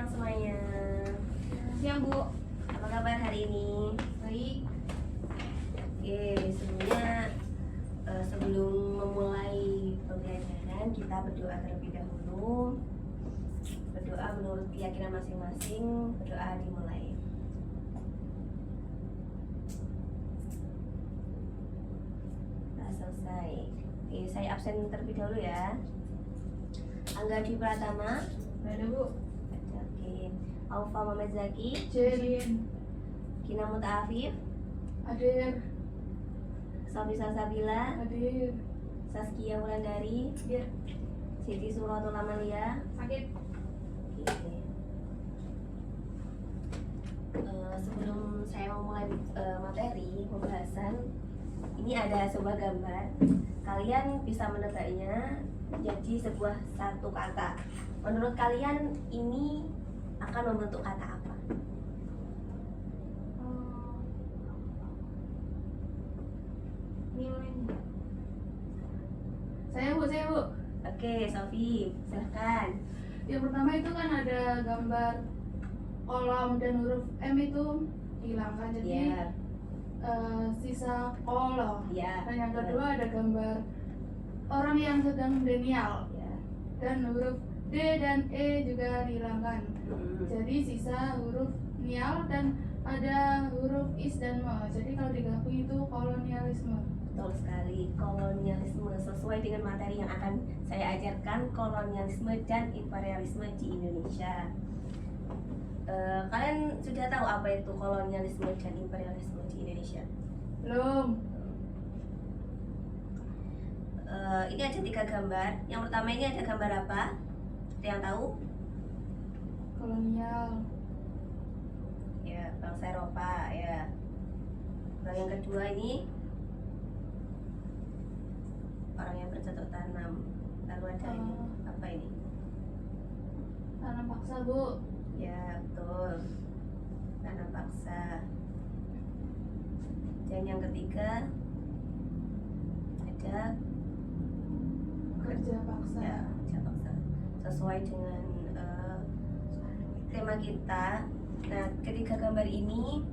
siang semuanya. Siang Bu. Apa kabar hari ini? Baik. Oke, sebelum memulai pembelajaran kita berdoa terlebih dahulu. Berdoa menurut keyakinan masing-masing. Berdoa dimulai. Nah, selesai. Oke, saya absen terlebih dahulu ya. Angga Dwi Pratama. Ada Bu. Oke. Aufa Muhammad Zaki. Jin. Kina Muta'afif. Hadir. Sofi Salsabila. Hadir. Saskia Wulandari. Hadir. Siti Suratul Amalia. Sakit. Oke. Sebelum saya memulai materi pembahasan, ini ada sebuah gambar. Kalian bisa menebaknya jadi sebuah satu kata. Menurut kalian ini akan membentuk kata apa? Nilainya. Saya Bu. Oke, Sofi, silahkan. Yang pertama itu kan ada gambar kolom dan huruf M itu dihilangkan jadi Ya, sisa kolom. ya. Dan yang kedua ada gambar orang yang sedang denial Ya. dan huruf D dan E juga dihilangkan. Mm. Jadi sisa huruf nial dan ada huruf is dan me. Jadi kalau digabung itu kolonialisme. Betul sekali, kolonialisme sesuai dengan materi yang akan saya ajarkan, kolonialisme dan imperialisme di Indonesia. Kalian sudah tahu apa itu kolonialisme dan imperialisme di Indonesia? Belum. Ini ada 3 gambar. Yang pertama ini ada gambar apa? Ada yang tahu? Kolonial. Ya, bangsa Eropa ya. Lalu yang kedua ini orang yang bercocok tanam. Lalu ada ini apa ini? Tanam paksa Bu. Ya, betul. Tanam paksa. Dan yang ketiga ada Kerja paksa. ya, kerja paksa. Sesuai dengan tema kita. Nah, ketiga gambar ini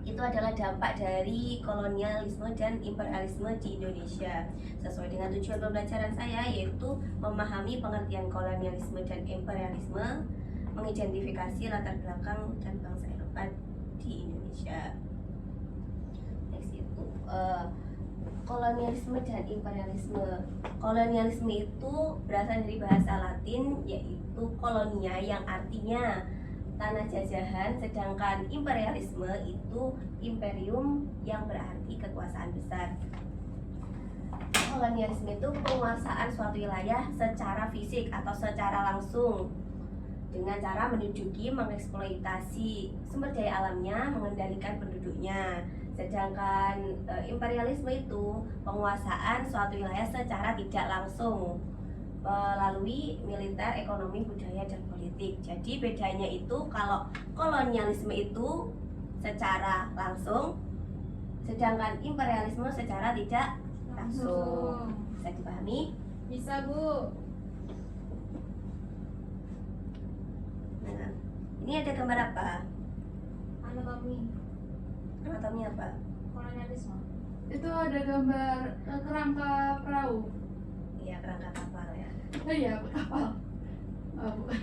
itu adalah dampak dari kolonialisme dan imperialisme di Indonesia. Sesuai dengan tujuan pembelajaran saya, yaitu memahami pengertian kolonialisme dan imperialisme, mengidentifikasi latar belakang dan bangsa Eropa di Indonesia. Next itu kolonialisme dan imperialisme. Kolonialisme itu berasal dari bahasa Latin, yaitu kolonia yang artinya tanah jajahan, sedangkan imperialisme itu imperium yang berarti kekuasaan besar. Kolonialisme itu penguasaan suatu wilayah secara fisik atau secara langsung dengan cara menduduki, mengeksploitasi sumber daya alamnya, mengendalikan penduduknya. Sedangkan imperialisme itu penguasaan suatu wilayah secara tidak langsung melalui militer, ekonomi, budaya, dan politik. Jadi bedanya itu kalau kolonialisme itu secara langsung, sedangkan imperialisme secara tidak langsung. Bisa dipahami? Bisa Bu. Nah, ini ada gambar apa? Anatomi. Anatomi apa? Kolonialisme. Itu ada gambar kerangka perahu. Iya, kerangka kapal ya. Oh iya, kapal. Oh, Bu.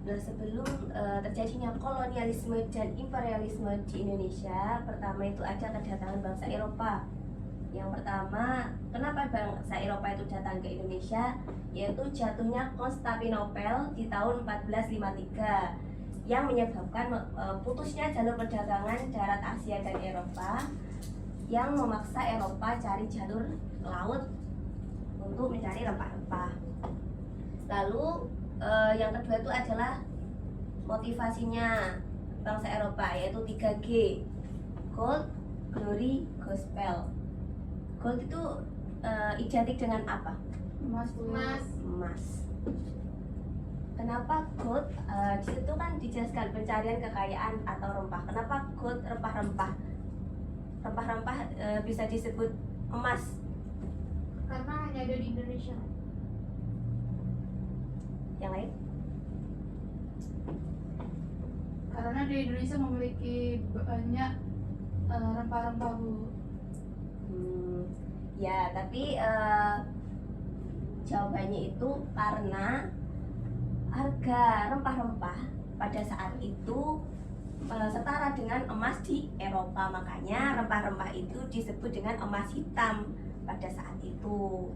Nah, sebelum terjadinya kolonialisme dan imperialisme di Indonesia, pertama itu ada kedatangan bangsa Eropa. Yang pertama, kenapa bangsa Eropa itu datang ke Indonesia? Yaitu jatuhnya Konstantinopel di tahun 1453 yang menyebabkan putusnya jalur perdagangan darat Asia dan Eropa, yang memaksa Eropa cari jalur laut untuk mencari rempah-rempah. Lalu yang kedua itu adalah motivasinya bangsa Eropa, yaitu 3G: Gold, Glory, Gospel. Gold itu identik dengan apa? Emas. Emas. Kenapa gold? Di situ kan dijelaskan pencarian kekayaan atau rempah. Kenapa gold rempah-rempah? Rempah-rempah bisa disebut emas. Karena hanya ada di Indonesia. Yang lain? Karena di Indonesia memiliki banyak rempah-rempah, Bu. Ya, tapi jawabannya itu karena harga rempah-rempah pada saat itu setara dengan emas di Eropa, makanya rempah-rempah itu disebut dengan emas hitam pada saat itu.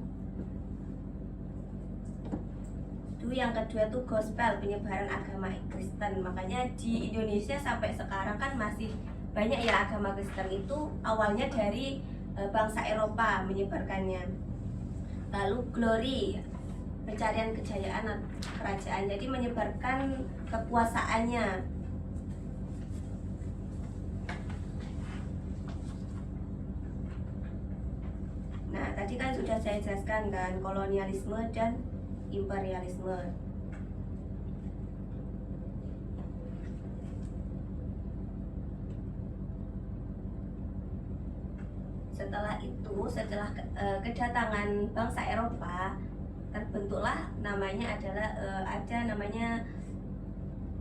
Itu yang kedua tuh gospel, penyebaran agama Kristen. Makanya di Indonesia sampai sekarang kan masih banyak ya agama Kristen, itu awalnya dari bangsa Eropa menyebarkannya. Lalu glory, pencarian kejayaan kerajaan, jadi menyebarkan kekuasaannya. Nah, tadi kan sudah saya jelaskan kan, kolonialisme dan imperialisme. Setelah itu, setelah kedatangan bangsa Eropa, terbentuklah namanya adalah ada namanya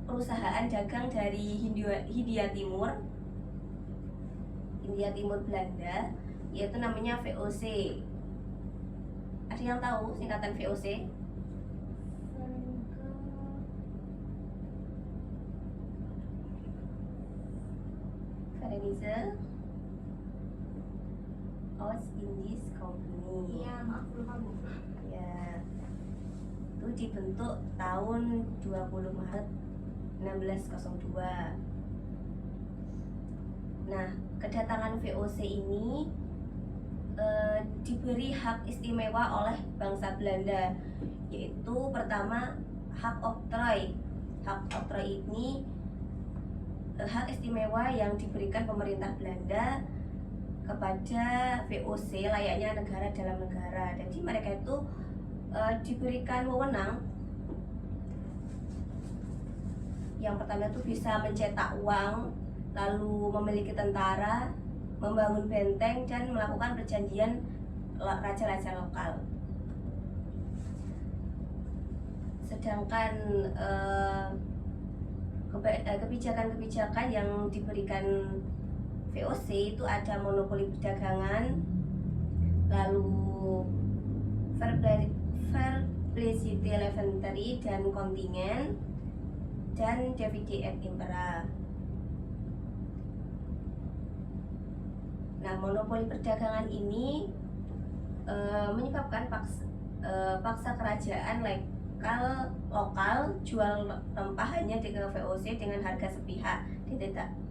perusahaan dagang dari Hindia Timur Belanda, yaitu namanya VOC. Ada yang tahu singkatan VOC? Verenigde Oost-Indisch Company. Iya, maaf lupa, Bu. Ya, itu dibentuk tahun 20 Maret 1602. Nah, kedatangan VOC ini diberi hak istimewa oleh bangsa Belanda, yaitu pertama hak oktroy. Hak oktroy ini hak istimewa yang diberikan pemerintah Belanda kepada VOC layaknya negara dalam negara. Jadi mereka itu diberikan wewenang. Yang pertama itu bisa mencetak uang, lalu memiliki tentara, membangun benteng, dan melakukan perjanjian raja-raja lokal. Sedangkan kebijakan-kebijakan yang diberikan VOC itu ada monopoli perdagangan, lalu fair plebiscite inventory dan kontingen, dan divide et impera. Nah, monopoli perdagangan ini menyebabkan paksa kerajaan lokal jual rempah hanya ke VOC dengan harga sepihak,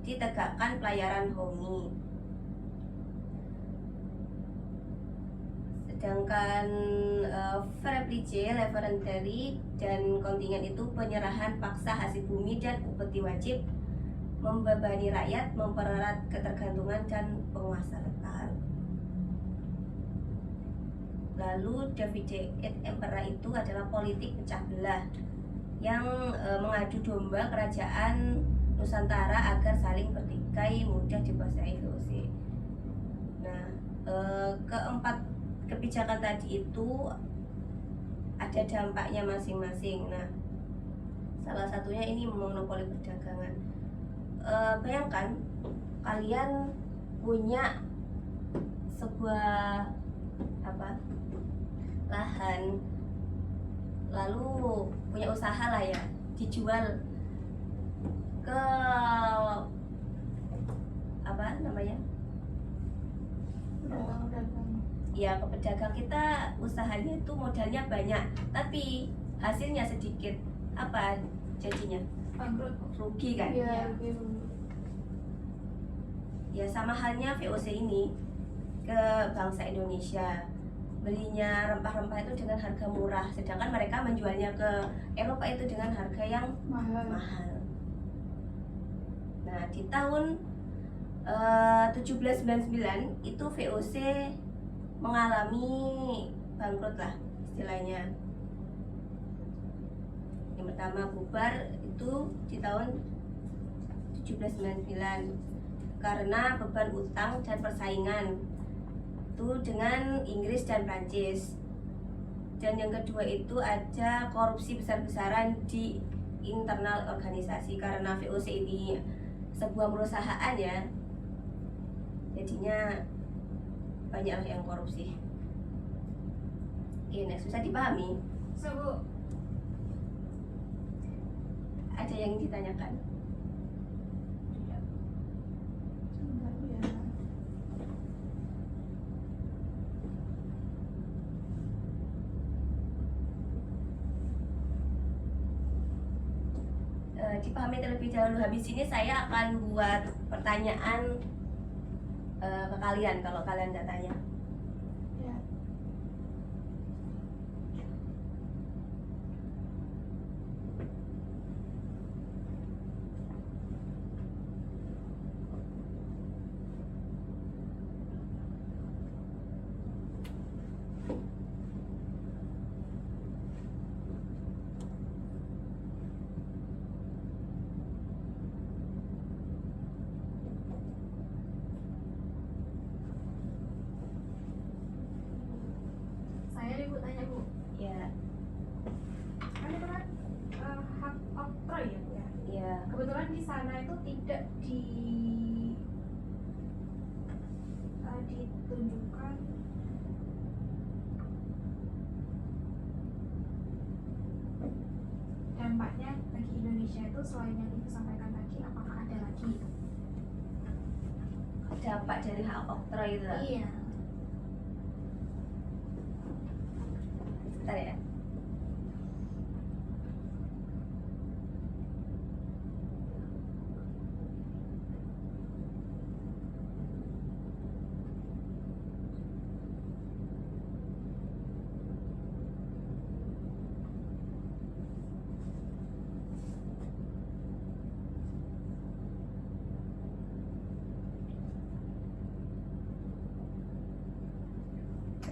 ditegakkan pelayaran hongi. Sedangkan fair plebiscite inventory dan kontingen itu penyerahan paksa hasil bumi dan upeti wajib, membebani rakyat, mempererat ketergantungan dan penguasa lokal. Lalu divide et impera itu adalah politik pecah belah yang mengadu domba kerajaan Nusantara agar saling bertikai, mudah dikuasai VOC. Nah, keempat kebijakan tadi itu ada dampaknya masing-masing. Nah, salah satunya ini monopoli perdagangan. Bayangkan kalian punya sebuah lahan, lalu punya usaha lah ya, dijual ke ya ke pedagang. Kita usahanya itu modalnya banyak tapi hasilnya sedikit, apa jadinya? Bangkrut. Rugi kan? Iya, Ya sama halnya VOC ini ke bangsa Indonesia, belinya rempah-rempah itu dengan harga murah, sedangkan mereka menjualnya ke Eropa itu dengan harga yang mahal. Nah, di tahun 1799 itu VOC mengalami bangkrut lah istilahnya. Yang pertama bubar itu di tahun 1799 karena beban utang dan persaingan itu dengan Inggris dan Prancis. Dan yang kedua itu ada korupsi besar-besaran di internal organisasi karena VOC ini sebuah perusahaan ya, jadinya banyaklah yang korupsi. Oke, next, susah dipahami? So, Bu, Ada yang ditanyakan? tidak. Sebentar ya. Dipahami terlebih dahulu. Habis ini saya akan buat pertanyaan ke kalian kalau kalian nggak tanya. Ya. Saya nih Bu tanya Bu, Ya, kan itu kan hak oktroy ya Bu ya. ya. Kebetulan di sana itu tidak ditunjukkan dampaknya bagi Indonesia itu selain yang Ibu sampaikan tadi, apakah ada lagi? Dampak dari hak oktroy itu. Iya. Bentar ya.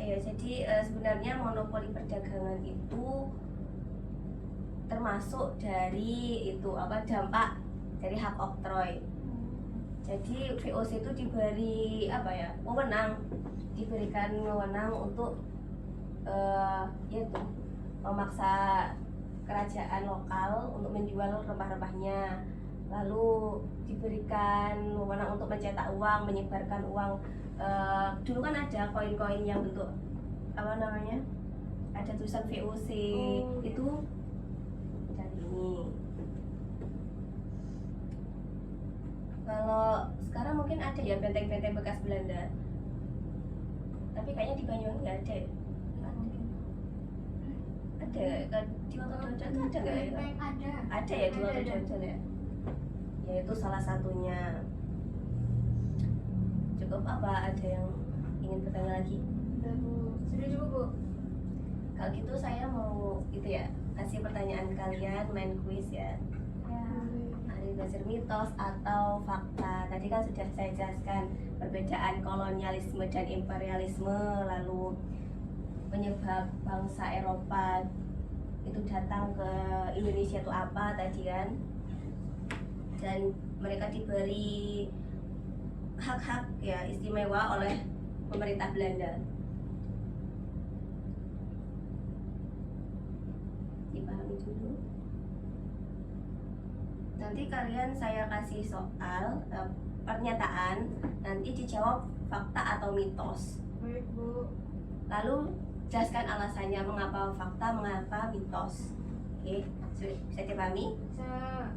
Ya, jadi sebenarnya monopoli perdagangan itu termasuk dari itu apa dampak dari hak oktroy. Jadi VOC itu diberi apa ya, wewenang, diberikan wewenang untuk yaitu memaksa kerajaan lokal untuk menjual rempah-rempahnya, lalu diberikan wewenang untuk mencetak uang, menyebarkan uang. Dulu kan ada koin-koin yang bentuk apa namanya, ada tulisan VOC. Itu dari ini. Kalau sekarang mungkin ada ya benteng-benteng bekas Belanda, tapi kayaknya di Banyuwangi nggak ada ya? Ada kan di Wonodoco itu ada nggak ya? Ada. Ada ya di Ada, ada. Wonodoco ya? Ya itu salah satunya. Cukup apa, ada yang ingin bertanya lagi? Udah Bu. Sudah cukup Bu. Kalau gitu saya mau itu ya, kasih pertanyaan kalian, main quiz ya. Ya. Hari belajar mitos atau fakta. Tadi kan sudah saya jelaskan perbedaan kolonialisme dan imperialisme, lalu penyebab bangsa Eropa itu datang ke Indonesia itu apa tadi kan, dan mereka diberi hak-hak ya istimewa oleh pemerintah Belanda. Dipahami dulu. Nanti kalian saya kasih soal pernyataan, nanti dijawab fakta atau mitos. Baik Bu. Lalu jelaskan alasannya mengapa fakta, mengapa mitos. Oke, bisa dipahami? Saya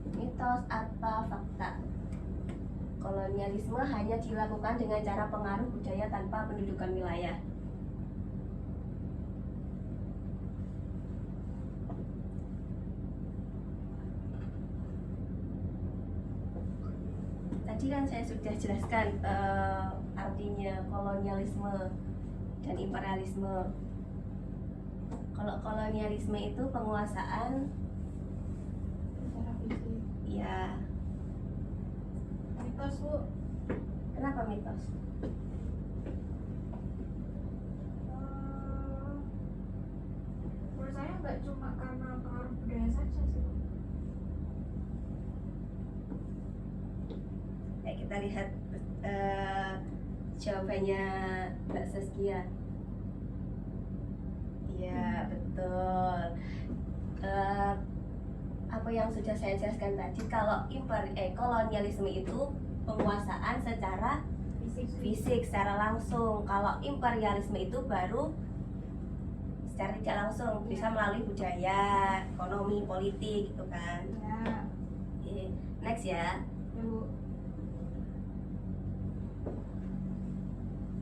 Mitos apa fakta? Kolonialisme hanya dilakukan dengan cara pengaruh budaya tanpa pendudukan wilayah. Tadi kan saya sudah jelaskan artinya kolonialisme dan imperialisme. Kalau kolonialisme itu penguasaan, Secara fisik. ya. mitos Bu. Kenapa mitos? Menurut saya nggak kita lihat jawabannya Mbak Saskia. Iya, betul. Apa yang sudah saya jelaskan tadi, kalau kolonialisme itu penguasaan secara fisik secara langsung. Kalau imperialisme itu baru secara tidak langsung, bisa melalui budaya, ekonomi, politik gitu kan. Ya. Oke, next ya. Bu.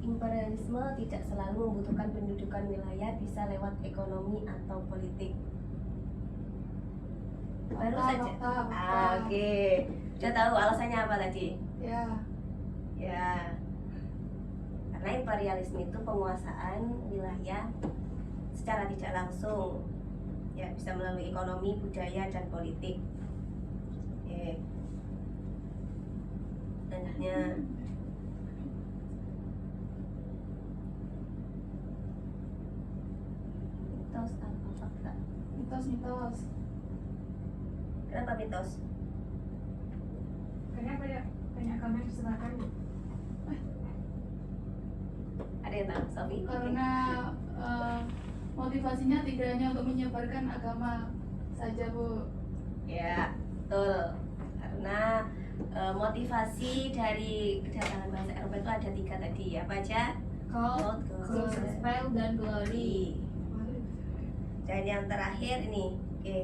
Imperialisme tidak selalu membutuhkan pendudukan wilayah, bisa lewat ekonomi atau politik. Baru saja. Oke. Udah tahu alasannya apa tadi? Ya. Ya. Karena imperialisme itu penguasaan wilayah secara tidak langsung. Ya, bisa melalui ekonomi, budaya, dan politik. Oke. Selanjutnya. Mitos apa fakta? Mitos. Kenapa mitos? Karena banyak agama yang disebarkan. Ada yang tahu, Sofi? Karena motivasinya tidak hanya untuk menyebarkan agama saja, Bu. Ya, betul. Karena motivasi dari kedatangan bangsa Eropa itu ada 3 tadi. Apa aja? Cult, gospel, dan glory. Dan yang terakhir ini, oke.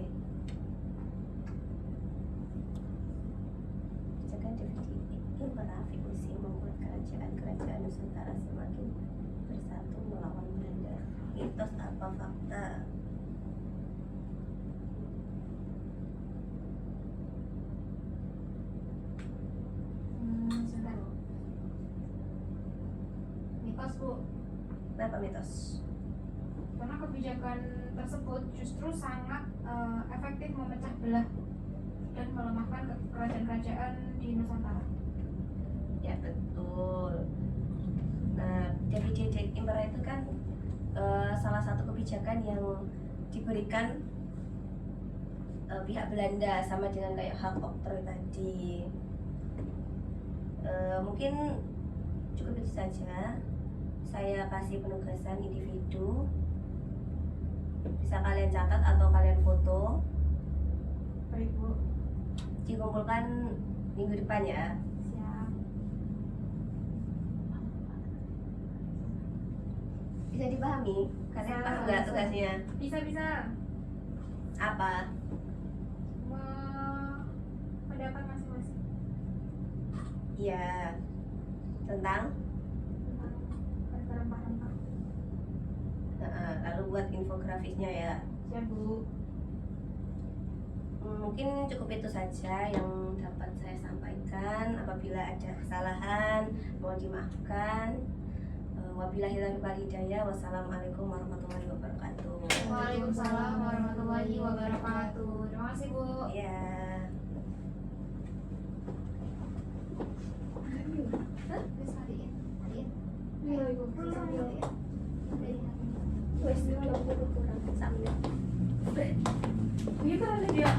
Kebijakan definitif imperatif misi membuat kerajaan Nusantara semakin bersatu melawan Belanda. Mitos apa fakta? Sebentar. Mitos, Bu. Kenapa mitos? Karena kebijakan tersebut justru sangat efektif memecah belah dan melemahkan kerajaan-kerajaan di Nusantara. Ya betul. Nah, jadi impera itu kan salah satu kebijakan yang diberikan pihak Belanda, sama dengan kayak hak oktroy tadi. Mungkin cukup itu saja. Saya kasih penugasan individu, bisa kalian catat atau kalian foto, Baik, Bu. dikumpulkan minggu depan ya. Siap. Bisa dipahami? Kalian Bisa, paham nggak bisa. tugasnya? Bisa. Apa? Pendapat masing-masing Ya, tentang tentang rempah-rempah. lalu buat infografisnya ya. Siap, Bu. Mungkin cukup itu saja yang dapat saya sampaikan. Apabila ada kesalahan mohon dimaafkan. Wabillahi taufiq wal hidayah. Wassalamualaikum warahmatullahi wabarakatuh. Waalaikumsalam warahmatullahi wabarakatuh. Terima kasih, Bu. Ya. Terus matiin. Iya, Ibu. Wes, 20 kurang 1 menit. Iya, kan ada dia.